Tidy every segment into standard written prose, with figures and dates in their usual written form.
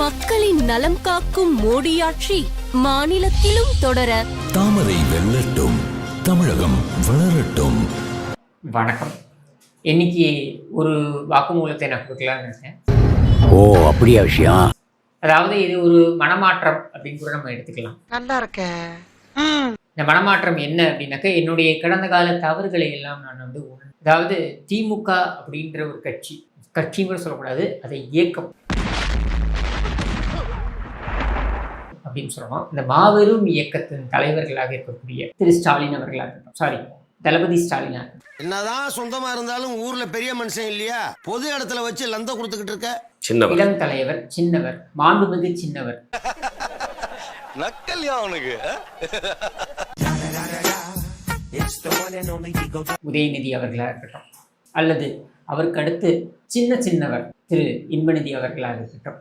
மக்களின் நலம் காக்கும் மோடியாட்சி மாநிலத்திலும் தொடர தாமரை வெல்லட்டும், தமிழகம் வளரட்டும். வணக்கம். இன்னைக்கு ஒரு வாக்குமூலத்தை நான் கொடுக்கலான்னு நினைச்சேன். ஓ, அப்படியா விஷயம்? அதாவது இது ஒரு மனமாற்றம் அப்படின்னு கூட நம்ம எடுத்துக்கலாம். நல்லா இருக்க. இந்த மனமாற்றம் என்ன அப்படின்னாக்க, என்னுடைய கடந்த கால தவறுகளை எல்லாம் நான் அதாவது திமுக அப்படின்ற ஒரு கட்சி கூட சொல்லக்கூடாது, அதை இயக்கம் அப்படின்னு சொல்லணும். இந்த மாபெரும் இயக்கத்தின் தலைவர்களாக இருக்கக்கூடிய திரு ஸ்டாலின் அவர்களாக இருக்கட்டும், தளபதி ஸ்டாலினா இருக்கட்டும். என்னதான் சொந்தமா இருந்தாலும் ஊர்ல பெரிய மனுஷன் இல்லையா, பொது இடத்துல வச்சு லந்த கொடுத்துக்கிட்டு இருக்க. இளம் தலைவர், சின்னவர், மாண்புமிகு சின்னவர், உதயநிதி அவர்களாக இருக்கட்டும், அல்லது அவருக்கு அடுத்து சின்னவர் திரு இன்பநிதி அவர்களாக இருக்கட்டும்.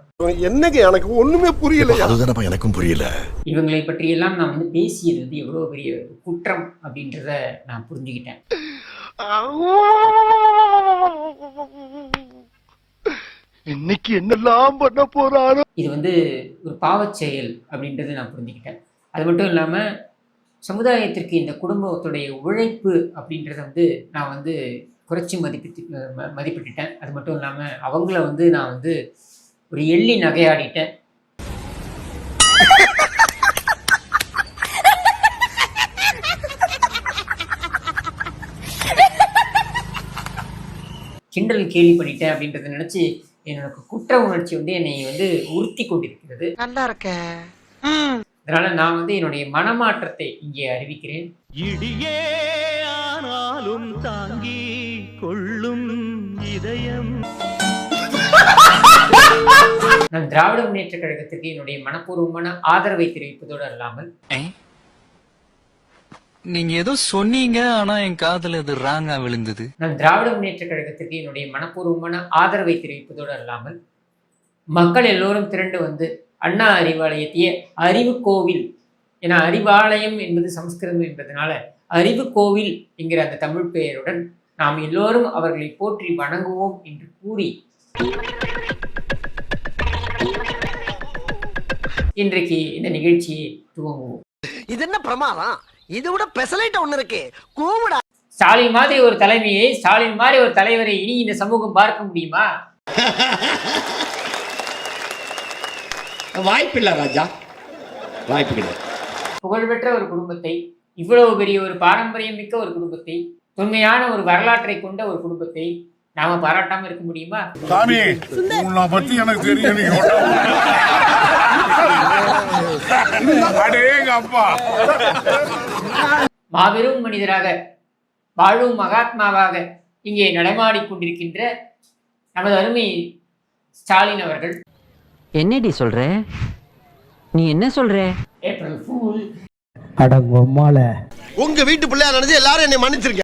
என்னங்க எனக்கு ஒண்ணுமே புரியல. அதுதானப்பா எனக்கும் புரியல. இவங்களை பற்றியெல்லாம் நான் பேசியது எவ்வளவு பெரிய குற்றம் அப்படின்றத நான் புரிஞ்சுக்கிட்டேன். இன்னைக்கு என்னெல்லாம் பண்ண போறாரோ. இது ஒரு பாவச் செயல் அப்படின்றது நான் புரிஞ்சுக்கிட்டேன். அது மட்டும் இல்லாம சமுதாயத்திற்கு இந்த குடும்பத்துடைய உழைப்பு அப்படின்றத நான் குறைச்சி மதிப்பிட்டுட்டேன். அது மட்டும் இல்லாமல் அவங்கள நான் ஒரு எள்ளி நகையாடிட்டேன். கிண்டல் கேலி பண்ணிட்டேன் அப்படின்றத நினைச்சு எனக்கு குற்ற உணர்ச்சி என்னை உறுத்தி கொண்டிருக்கிறது. நல்லா இருக்க. அதனால நான் என்னுடைய மனமாற்றத்தை இங்கே அறிவிக்கிறேன். இடியே ஆனாலும் தாங்கி கொள்ளும் இதயம். நான் திராவிட முன்னேற்ற கழகத்திற்கு என்னுடைய மனப்பூர்வமான ஆதரவை தெரிவிப்பதோடு அல்லாமல், நீங்க ஏதோ சொன்னீங்க, ஆனா என் காதுல அது ராங்கா விழுந்தது. நான் திராவிட முன்னேற்ற கழகத்திற்கு என்னுடைய மனப்பூர்வமான ஆதரவை தெரிவிப்பதோடு அல்லாமல், மக்கள் எல்லோரும் திரண்டு அண்ணா அறிவாலயத்தையே அறிவு கோவில், ஏன்னா அறிவாலயம் என்பது சமஸ்கிருதம் என்பதனால அறிவு கோவில் என்கிற அந்த தமிழ் பெயருடன் நாம் எல்லோரும் அவர்களை போற்றி வணங்குவோம் என்று கூறி இன்றைக்கு இந்த நிகழ்ச்சியை துவங்குவோம். இது என்ன பிரமாதம்? இது விட பெசலைட் ஒண்ணு இருக்கு. கூவுடா. ஸ்டாலின் மாதிரி ஒரு தலைமையை, ஸ்டாலின் மாதிரி ஒரு தலைவரை இனி இந்த சமூகம் பார்க்க முடியுமா? வாய்ப்பில்லை ராஜா, வாய்ப்பு கிடையாது. புகழ்பெற்ற ஒரு குடும்பத்தை, இவ்வளவு பெரிய ஒரு பாரம்பரியம் மிக்க ஒரு குடும்பத்தை, தொன்மையான ஒரு வரலாற்றை கொண்ட ஒரு குடும்பத்தை நாம பாராட்டாம இருக்க முடியுமா? சாமி, உன்னை பத்தி எனக்கு தெரியும். மாபெரும் மனிதராக, வாழும் மகாத்மாவாக இங்கே நடமாடிக் கொண்டிருக்கின்ற நமது அருமை ஸ்டாலின் அவர்கள். என்னடி சொல்ற? நீ என்ன சொல்ற? April fool. அடங்கம்மால உங்க வீட்டு பிள்ளையா நினைச்சு எல்லாரும் என்னை மன்னிச்சிருங்க.